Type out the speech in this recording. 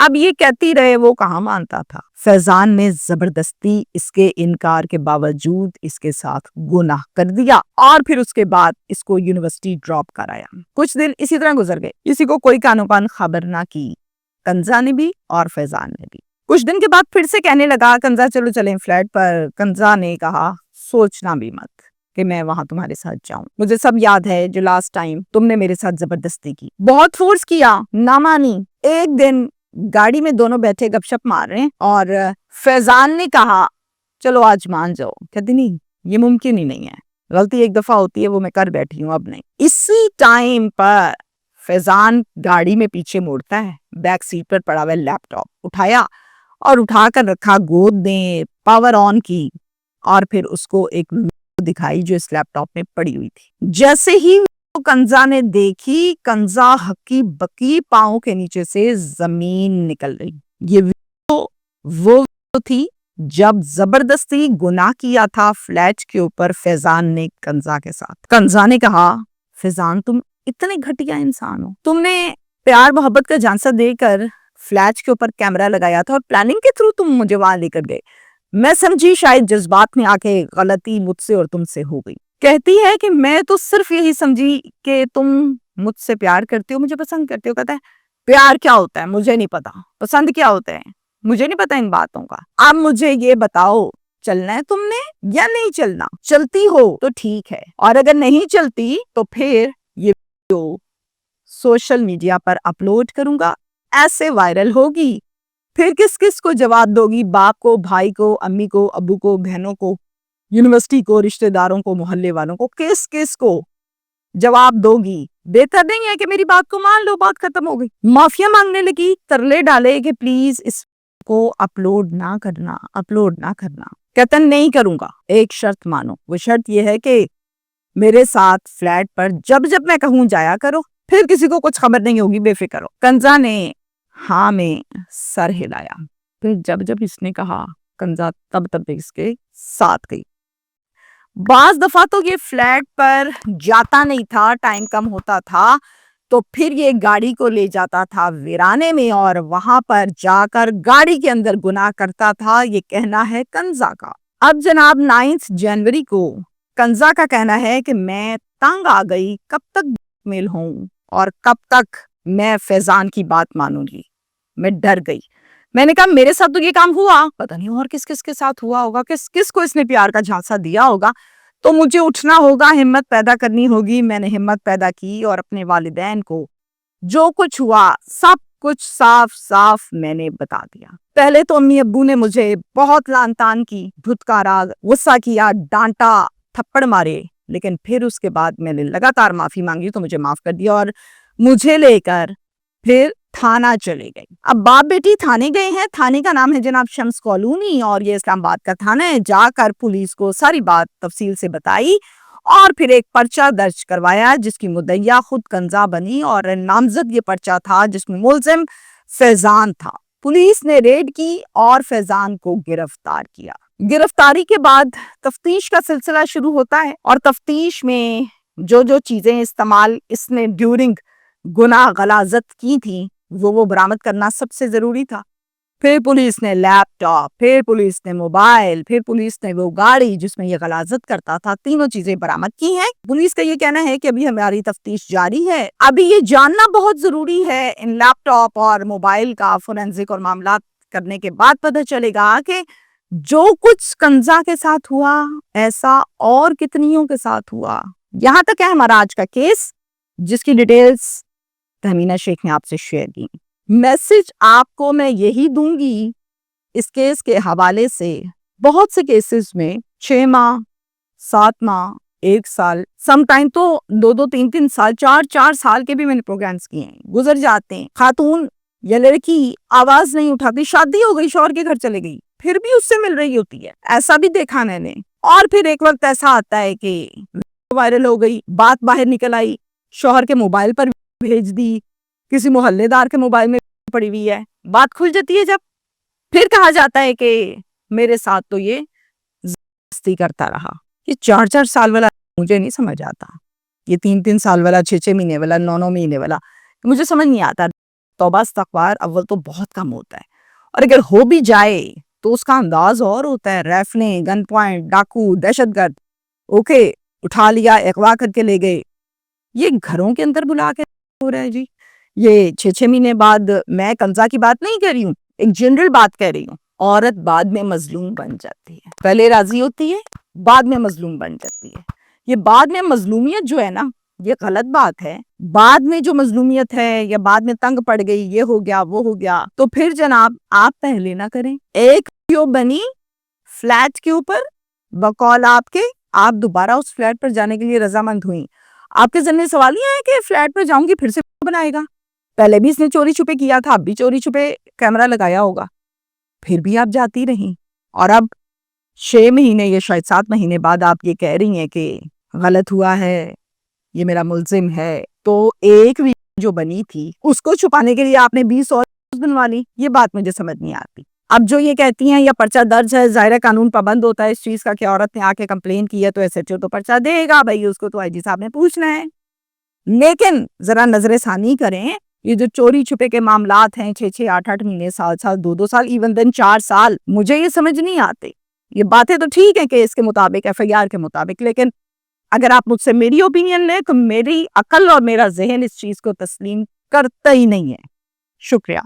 اب یہ کہتی رہے وہ کہاں مانتا تھا. فیضان نے زبردستی اس کے انکار کے باوجود اس کے ساتھ گناہ کر دیا اور پھر اس کے بعد اس کو یونیورسٹی ڈراپ کرایا. کچھ دن اسی طرح گزر گئے, کسی کو کوئی کانو کان خبر نہ کی, کنزا نے بھی اور فیضان نے بھی. کچھ دن کے بعد پھر سے کہنے لگا کنزا چلو چلیں فلیٹ پر. کنزا نے کہا سوچنا بھی مت کہ میں وہاں تمہارے ساتھ جاؤں. مجھے سب یاد ہے جو لاسٹ ٹائم تم نے میرے ساتھ زبردستی کی, بہت فورس کیا, نہ مانی. ایک دن گاڑی میں دونوں بیٹھے گپ شپ مار رہے ہیں اور فیضان نے کہا چلو آج مان جاؤ. کہتی نہیں, یہ ممکن ہی نہیں ہے, غلطی ایک دفعہ ہوتی ہے وہ میں کر بیٹھی ہوں, اب نہیں. اسی ٹائم پر فیضان گاڑی میں پیچھے موڑتا ہے, بیک سیٹ پر پڑا ہوا لیپ ٹاپ اٹھایا اور اٹھا کر رکھا گود میں, پاور آن کی اور پھر اس کو ایک دکھائی جو اس لیپ ٹاپ میں پڑی ہوئی تھی. جیسے ہی کنزا نے دیکھی, کنزا ہکی بکی پاؤں کے نیچے سے زمین نکل رہی. یہ وہ تھی جب زبردستی گناہ کیا تھا فلیٹ کے اوپر فیضان نے کنزا کے ساتھ. کنزا نے کہا فیضان تم اتنے گھٹیا انسان ہو, تم نے پیار محبت کا جھانسا دے کر فلیٹ کے اوپر کیمرہ لگایا تھا اور پلاننگ کے تھرو تم مجھے وہاں لے کر گئے. میں سمجھی شاید جذبات میں آ کے غلطی مجھ سے اور تم سے ہو گئی. کہتی ہے کہ میں تو صرف یہی سمجھی کہ تم مجھ سے پیار کرتے ہو, مجھے پسند کرتے ہو. کہتا ہے پیار کیا ہوتا ہے مجھے نہیں پتا, پسند کیا ہوتا ہے مجھے نہیں پتا ان باتوں کا. اب مجھے یہ بتاؤ چلنا ہے تم نے یا نہیں چلنا؟ چلتی ہو تو ٹھیک ہے, اور اگر نہیں چلتی تو پھر یہ ویڈیو سوشل میڈیا پر اپلوڈ کروں گا, ایسے وائرل ہوگی. پھر کس کس کو جواب دو گی؟ باپ کو, بھائی کو, امی کو, ابو کو, بہنوں کو, یونیورسٹی کو, رشتہ داروں کو, محلے والوں کو, کس کس کو جواب دو گی؟ بہتر نہیں ہے کہ میری بات کو مان لو, بات ختم ہو گئی. معافیا مانگنے لگی, ترلے ڈالے کہ پلیز اس کو اپلوڈ نہ کرنا, اپلوڈ نہ کرنا. کہتا نہیں کروں گا, ایک شرط مانو. وہ شرط یہ ہے کہ میرے ساتھ فلیٹ پر جب جب میں کہوں جایا کرو, پھر کسی کو کچھ خبر نہیں ہوگی, بے فکر ہو. کنزا نے ہاں میں سر ہلایا. پھر جب جب اس نے کہا کنزا تب تب اس کے ساتھ گئی. بعض دفعہ تو یہ فلیٹ پر جاتا نہیں تھا, ٹائم کم ہوتا تھا تو پھر یہ گاڑی کو لے جاتا تھا ویرانے میں اور وہاں پر جا کر گاڑی کے اندر گناہ کرتا تھا. یہ کہنا ہے کنزا کا. اب جناب 9 جنوری کو کنزا کا کہنا ہے کہ میں تنگ آ گئی, کب تک میل ہوں اور کب تک میں فیضان کی بات مانوں گی. میں ڈر گئی. میں نے کہا میرے ساتھ تو یہ کام ہوا, پتہ نہیں اور کس کس کے ساتھ ہوا ہوگا, کس کس کو اس نے پیار کا جھانسا دیا ہوگا. تو مجھے اٹھنا ہوگا, ہمت پیدا کرنی ہوگی. میں نے ہمت پیدا کی اور اپنے والدین کو جو کچھ ہوا سب کچھ صاف صاف میں نے بتا دیا. پہلے تو امی ابو نے مجھے بہت لان تان کی, دھتکارا, غصہ کیا, ڈانٹا, تھپڑ مارے, لیکن پھر اس کے بعد میں نے لگاتار معافی مانگی تو مجھے معاف کر دیا اور مجھے لے کر پھر تھانہ چلے گئے. اب باپ بیٹی تھانے گئے ہیں. تھانے کا نام ہے جناب شمس کالونی اور یہ اسلام آباد کا تھانہ ہے. جا کر پولیس کو ساری بات تفصیل سے بتائی اور پھر ایک پرچہ درج کروایا جس کی مدعیہ خود کنزا بنی اور نامزد یہ پرچہ تھا جس میں ملزم فیضان تھا. پولیس نے ریڈ کی اور فیضان کو گرفتار کیا. گرفتاری کے بعد تفتیش کا سلسلہ شروع ہوتا ہے اور تفتیش میں جو جو چیزیں استعمال اس نے ڈیورنگ گناہ غلاظت کی تھی وہ برآمد کرنا سب سے ضروری تھا. پھر پولیس نے لیپ ٹاپ, پھر پولیس نے موبائل, پھر پولیس نے وہ گاڑی جس میں یہ غلاظت کرتا تھا, تینوں چیزیں برآمد کی ہیں. پولیس کا یہ کہنا ہے کہ ابھی ہماری تفتیش جاری ہے. ابھی یہ جاننا بہت ضروری ہے ان لیپ ٹاپ اور موبائل کا فورینزک اور معاملات کرنے کے بعد پتہ چلے گا کہ جو کچھ کنزا کے ساتھ ہوا ایسا اور کتنیوں کے ساتھ ہوا. یہاں تک ہے ہمارا آج کا کیس جس کی ڈیٹیلز تہمینہ شیخ نے آپ سے شیئر کی. میسج آپ کو میں یہی دوں گی اس کیس کے حوالے سے. بہت سے کیسز میں 6 ماہ, 7 ماہ, 1 سال, سم ٹائم تو 2 3 سال, 4 سال کے بھی میں نے پروگرامز کیے ہیں, گزر جاتے ہیں. خاتون یا لڑکی آواز نہیں اٹھاتی, شادی ہو گئی, شوہر کے گھر چلے گئی, پھر بھی اس سے مل رہی ہوتی ہے. ایسا بھی دیکھا میں نے. اور پھر ایک وقت ایسا آتا ہے کہ وائرل ہو گئی, بات باہر نکل آئی, شوہر کے موبائل پر بھیج دی, کسی محلے دار کے موبائل میں پڑی ہوئی ہے, بات کھل جاتی ہے. جب پھر کہا جاتا ہے کہ میرے ساتھ تو یہ زبردستی کرتا رہا. یہ 4 سال والا مجھے نہیں سمجھ آتا, یہ 3 سال والا, 6 مہینے والا, 9 مہینے والا مجھے سمجھ نہیں آتا. توبہ استغفار اول تو بہت کم ہوتا ہے، اور اگر ہو بھی جائے تو اس کا انداز اور ہوتا ہے، ریفلیں، گن پوائنٹ، ڈاکو، دہشت گرد، اوکے اٹھا لیا، اغوا کر کے لے گئے. یہ گھروں کے اندر بلا کے ہو رہا ہے جی. یہ 6 مہینے بعد، میں کنزا کی بات نہیں کر رہی ہوں، ایک جنرل بات کہہ رہی ہوں. عورت بعد میں مظلوم بن جاتی ہے، پہلے راضی ہوتی ہے، بعد میں مظلوم بن جاتی ہے. یہ بعد میں مظلومیت جو ہے نا، یہ غلط بات ہے. بعد میں جو مظلومیت ہے یا بعد میں تنگ پڑ گئی، یہ ہو گیا وہ ہو گیا، تو پھر جناب آپ پہلے نہ کریں. ایک ویڈیو بنی فلیٹ کے اوپر، بقول آپ کے، آپ دوبارہ اس فلیٹ پر جانے کے لیے رضامند ہوئیں. آپ کے ذہن میں سوال نہیں آیا کہ فلیٹ پر جاؤں گی پھر سے بنائے گا؟ پہلے بھی اس نے چوری چھپے کیا تھا، اب بھی چوری چھپے کیمرہ لگایا ہوگا، پھر بھی آپ جاتی رہیں. اور اب 6 مہینے یا شاید 7 مہینے بعد آپ یہ کہہ رہی ہیں کہ غلط ہوا ہے، یہ میرا ملزم ہے. تو ایک ویڈیو جو بنی تھی اس کو چھپانے کے لیے آپ نے 20 اور بنوا لی. یہ بات مجھے سمجھ نہیں آتی. اب جو یہ کہتی ہیں یا پرچہ درج ہے، ظاہر قانون پابند ہوتا ہے اس چیز کا کہ عورت نے آ کے کمپلین کی ہے تو ایس ایچ او تو پرچہ دے گا بھائی، اس کو تو آئی جی صاحب نے پوچھنا ہے. لیکن ذرا نظر ثانی کریں، یہ جو چوری چھپے کے معاملات ہیں 6 8 مہینے، سال 2 سال، ایون دن 4 سال، مجھے یہ سمجھ نہیں آتے. یہ باتیں تو ٹھیک ہے کہ اس کے مطابق، ایف آئی آر کے مطابق، لیکن اگر آپ مجھ سے میری اوپینین لیں تو میری عقل اور میرا ذہن اس چیز کو تسلیم کرتا ہی نہیں ہے. شکریہ.